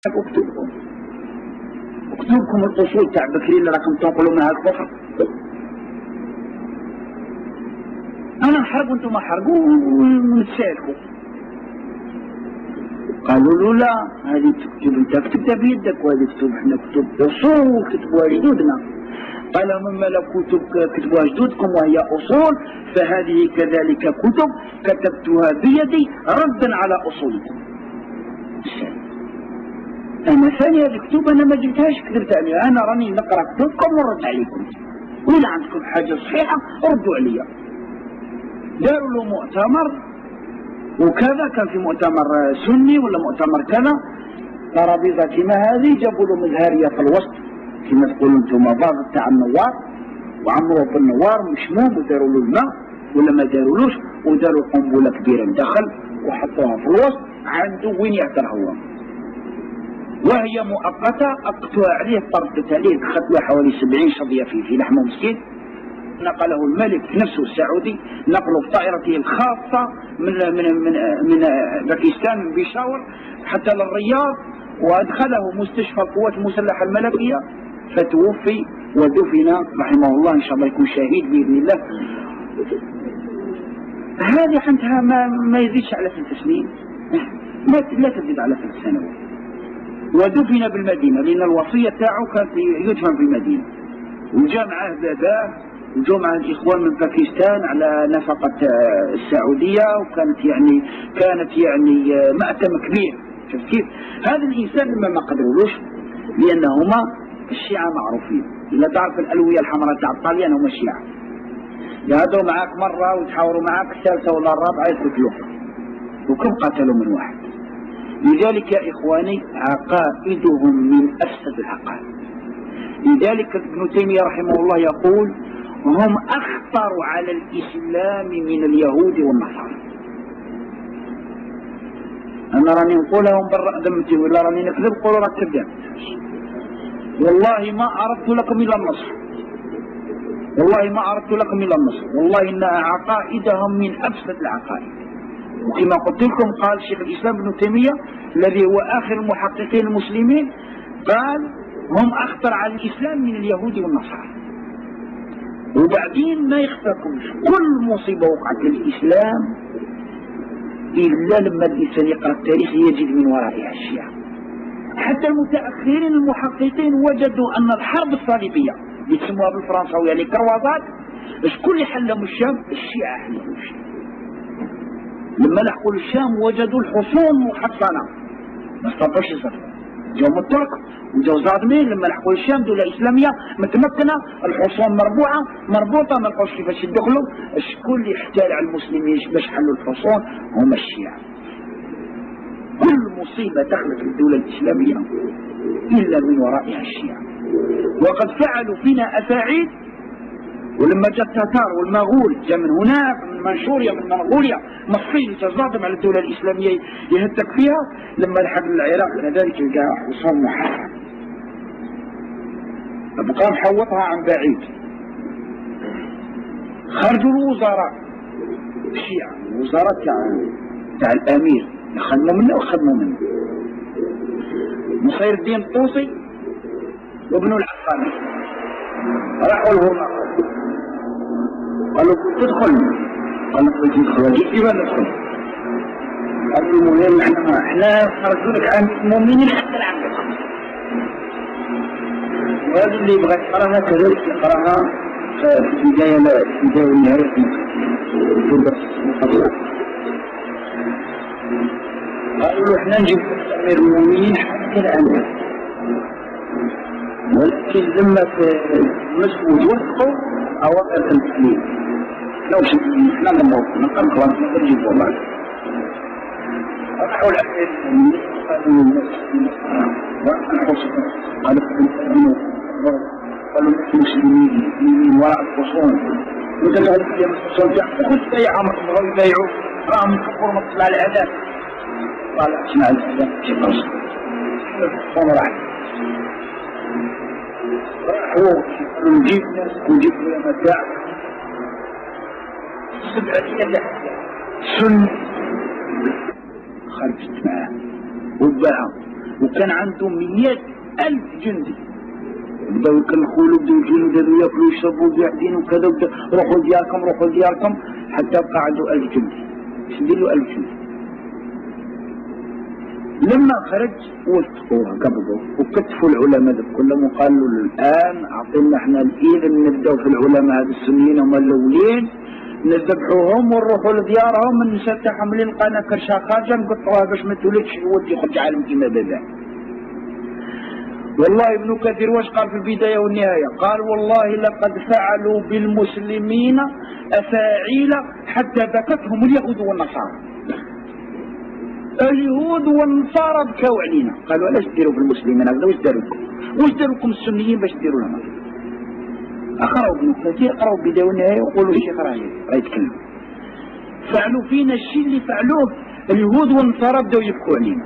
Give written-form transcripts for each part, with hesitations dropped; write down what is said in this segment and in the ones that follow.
اكتبكم الاصول تاع بكري اللي راكم تنقلوا منها الكفر. انا نحرق وانتم حرقوا ونتشاركوا. قالوا له لا، هذه تكتب انت كتبتها بيدك، وهذه كتب احنا كتب اصول كتبوها جدودنا. قال مما لا كتب كتبوها جدودكم وهي اصول، فهذه كذلك كتب كتبتها بيدي ردا على اصولكم. انا ثاني هذه كتب انا ما جبتهاش كتبت عليها، انا راني نقرا كتبكم ونرد عليكم، واذا عندكم حاجه صحيحه ردوا عليا. داروا له مؤتمر وكذا، كان في مؤتمر سني ولا مؤتمر كذا، ترابيزه كيما هذه جابوا له مزهريه في الوسط كيما تقولوا انتم باغ تاع النوار، وعمروه بالنوار مشموم وداروا له الماء ولا ما دارولوش، وداروا قنبله كبيره مدخل وحطوها في الوسط عنده وين يعثر هو، وهي مؤقته اقتوى عليه طردت عليه دخلت له حوالي 70 شظيه في لحمه مسكين. نقله الملك نفسه السعودي، نقله بطائرته الخاصه من من من من باكستان من بيشاور حتى للرياض، وادخله مستشفى القوات المسلحه الملكيه فتوفي ودفن رحمه الله، ان شاء الله يكون شهيد باذن الله. هذه عندها ما يزيدش على 3 سنين، لا تزيد على 3 سنوات، ودفن بالمدينه لان الوصيه تاعه كانت يدفن في المدينه، وجاء معاه باباه وجو مع الاخوان من باكستان على نفقه السعوديه، وكانت يعني مأتم كبير. شوف كيف هذا الانسان لما ما قدرولوش، لانهما الشيعه معروفين، الا تعرف الالويه الحمراء تاع الطاليان هما الشيعه، يهضروا معاك مره ويتحاوروا معاك الثالثه ولا الرابعه يقتلوك، وكم قتلوا من واحد. لذلك يا اخواني عقائدهم من افسد العقائد. لذلك ابن تيميه رحمه الله يقول هم اخطر على الاسلام من اليهود والنصارى. انا راني نقول لهم برا ذمتي ولا راني نكذب، قولوا راك كذاب، والله ما اردت لكم الا النصر، والله ما اردت لكم الا النصر، والله ان عقائدهم من افسد العقائد. وكما قلت لكم قال شيخ الاسلام ابن تيميه الذي هو اخر المحققين المسلمين، قال هم اخطر على الاسلام من اليهود والنصارى. وبعدين ما يخفاكمش كل مصيبه وقعت للاسلام الا لما الانسان يقرا التاريخ يجد من ورائها الشيعه. حتى المتاخرين المحققين وجدوا ان الحرب الصليبيه اللي تسموها بالفرنساويه يعني كروازات، شكون اللي حلموا الشام؟ الشيعه حلموا الشام. لما لحقوا الشام وجدوا الحصون محصنه ما استطاعوش يسافروا، جاهم الترك وجاو الزعدمين لما لحقوا الشام دولة إسلامية متمكنة، الحصون مربوطة ما لقوش كيفاش يدخلوا. شكون اللي احتال على المسلمين باش حلوا الحصون؟ هما الشيعة. كل مصيبة دخلت في الدولة الإسلامية إلا من ورائها الشيعة، وقد فعلوا فينا أفاعيل. ولما جاء التتار والمغول جاء من هناك من منشوريا من منغوليا مصري يتظاهر على الدولة الإسلامية يهتك فيها، لما لحق العراق كذلك لقى حصون محرم بقى محوطها عن بعيد. خرجوا الوزراء الشيعة، الوزراء تاع الأمير خدموا منه نصير الدين الطوسي وابن العقاني، راحوا لهم قالوا تدخل، قالوا تدخل كيف ندخل؟ قالوا المهم احنا خرجوا لك عن المؤمنين حتى العام الخامس، وهذا اللي يبغى يقراها كذلك يقراها في البدايه والنهايه في الدرس. قالوا له احنا نجيب امير المؤمنين حتى العام، ولكن لما مسؤول وثقوا اوامر التسليم لو شفنا احنا نقرر خلاص نجيب والله. راحوا الامير المؤمنين قالوا قالوا المسلمين وراء الخصوم وتدعوا فيهم الخصوم قلت يا عمر بغوا يبايعوا راهم يكفروا ما تطلع الاذان. قال اسمع الاذان في قصر الخصوم راحوا نجيب ناس ونجيب متاع 7 سن خرجت معاه وباعوا وكان عنده 100,000 جندي. بداو يكلخوا له، بداو يجيو بداو ياكلوا ويشربوا قاعدين وكذا، روحوا دياركم روحوا دياركم، حتى بقى عنده 1000 جندي. باش ندير له 1000 جندي. لما خرج وثقوها قبضوا وكتفوا العلماء كلهم وقالوا الان اعطينا احنا الاذن نبداو في العلماء هذا السنيين هم الاولين نذبحوهم ونروحوا لديارهم نسلتهم اللي لقانا كرشا خارجه نقطعوها باش ما تولدش ودي يخرج عالم كيما بابا. والله ابن كثير واش قال في البدايه والنهايه؟ قال والله لقد فعلوا بالمسلمين افاعيل حتى بكتهم اليهود والنصارى. اليهود والنصارى بكاو علينا، قالوا علاش ديروا في المسلمين هكذا؟ واش داروا لكم؟ واش داروا لكم السنيين باش ديروا لهم؟ اقراوا ابن كثير، اقراوا البدايه والنهايه وقولوا الشيخ راه يتكلم. فعلوا فينا الشيء اللي فعلوه اليهود والنصارى، بداوا يبكوا علينا.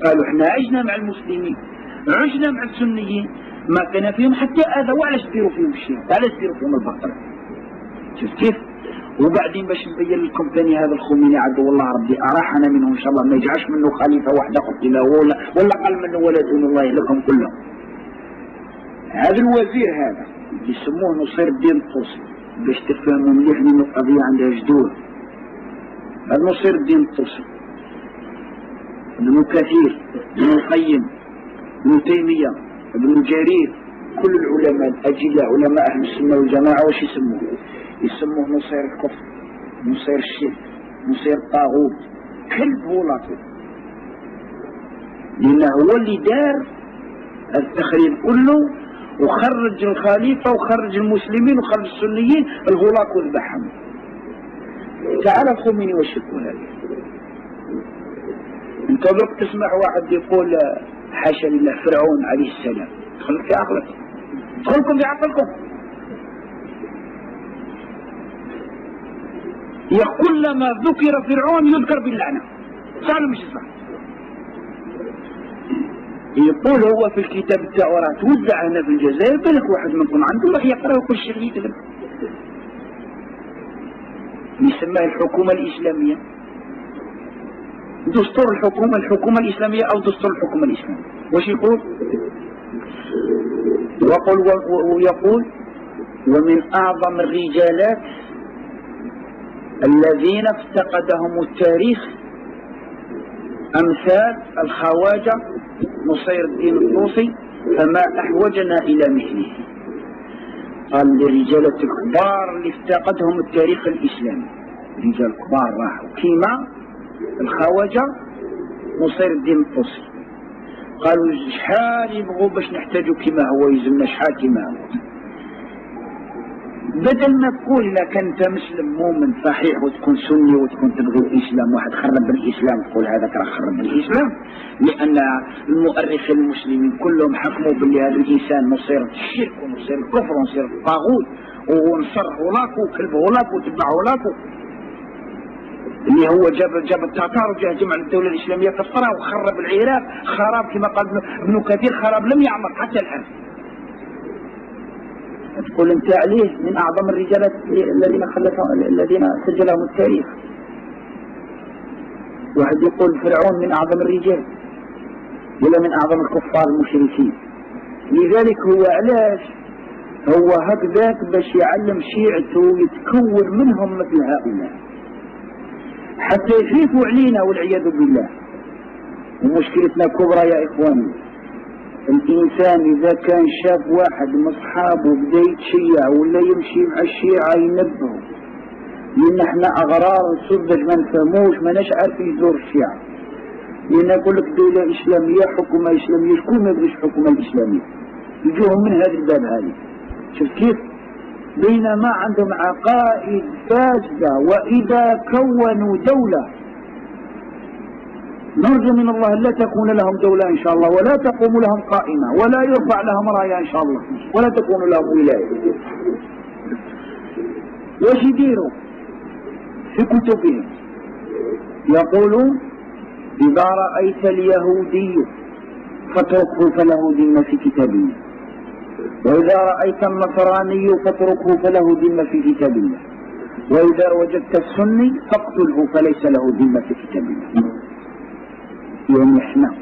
قالوا احنا عشنا مع المسلمين، عشنا مع السنيين، ما كان فيهم حتى اذى، وعلاش ديروا فيهم الشيء؟ علاش ديروا فيهم البطل؟ شفت كيف؟ وبعدين باش نبين لكم ثاني هذا الخميني عدو الله ربي اراحنا منه ان شاء الله، ما يجعش منه خليفه واحده قتله ولا قال منه ولا دون الله لكم كلهم. هذا الوزير هذا يسموه نصير الدين الطوسي، باش تفهموا مليح لأن القضيه عندها جذور. هذا نصير الدين الطوسي، ابن كثير، ابن القيم، ابن تيميه، ابن جرير، كل العلماء الاجلاء علماء اهل السنه والجماعه واش يسموه؟ يسموه نصير الكفر، نصير الشرك، نصير الطاغوت، كلب هو لطيف، لأنه هو اللي دار التخريب كله وخرج الخليفة وخرج المسلمين وخرج السنيين الغلاق وذبحهم. تعال الخميني واش يقول هذا؟ انت برك تسمع واحد يقول حاشا لله فرعون عليه السلام، دخلك في عقلك، دخلكم في عقلكم. كلما ذكر فرعون يذكر باللعنة، صح ولا مش صح؟ يقول هو في الكتاب التوراة توزع هنا في الجزائر، بالك واحد منكم عنده راح يقرأ وكل شيء يكذب. يسمى الحكومة الإسلامية، دستور الحكومة الإسلامية أو دستور الحكومة الإسلامية. واش يقول؟ ويقول ومن أعظم الرجالات الذين افتقدهم التاريخ أمثال الخواجة نصير الدين الطوسي، فما أحوجنا إلى مثله. قال للرجالة الكبار اللي افتقدهم التاريخ الإسلامي، رجال كبار راحوا كيما الخواجة نصير الدين الطوسي. قالوا شحال يبغوا باش نحتاجوا كيما هو، يلزمنا شحال كيما هو. بدل ما تقول إذا كنت مسلم مؤمن صحيح وتكون سني وتكون تبغي الإسلام، واحد خرب بالإسلام تقول هذاك راه خرب بالإسلام، لأن المؤرخين المسلمين كلهم حكموا باللي هذا الإنسان نصير الشرك ونصير الكفر ونصير الطاغوت ونصر هولاكو وكلب هولاكو وتبع هولاكو، اللي هو جاب التتار وجاه جمع الدولة الإسلامية كسرها وخرب العراق خراب كما قال ابن كثير، خراب لم يعمر حتى الآن. تقول انت عليه من اعظم الرجال الذين سجلهم التاريخ. واحد يقول فرعون من اعظم الرجال ولا من اعظم الكفار المشركين. لذلك هو علاش هو هكذاك باش يعلم شيعته يتكون منهم مثل هؤلاء حتى يخيفوا علينا والعياذ بالله. ومشكلتنا كبرى يا اخواني، الإنسان إذا كان شاف واحد من أصحابه بدا يتشيع ولا يمشي مع الشيعة ينبهه، لأن احنا أغرار سذج ما نفهموش، ما ناش عارفين يزور الشيعة، لأن يقول لك دولة إسلامية حكومة إسلامية، شكون ما يبغيش الحكومة الإسلامية؟ يجوهم من هذا الباب هذه. شوف كيف؟ بينما عندهم عقائد فاسدة، وإذا كونوا دولة نرجو من الله لا تكون لهم دولة إن شاء الله، ولا تقوم لهم قائمة، ولا يرفع لهم راية إن شاء الله، ولا تكون لهم ولاية. واش يديروا في كتبهم؟ يقولون إذا رأيت اليهودي فاتركه فله ذمة في كتاب الله، وإذا رأيت النصراني فاتركه فله ذمة في كتاب الله، وإذا وجدت السني فاقتله فليس له ذمة في كتاب الله. يوم احنا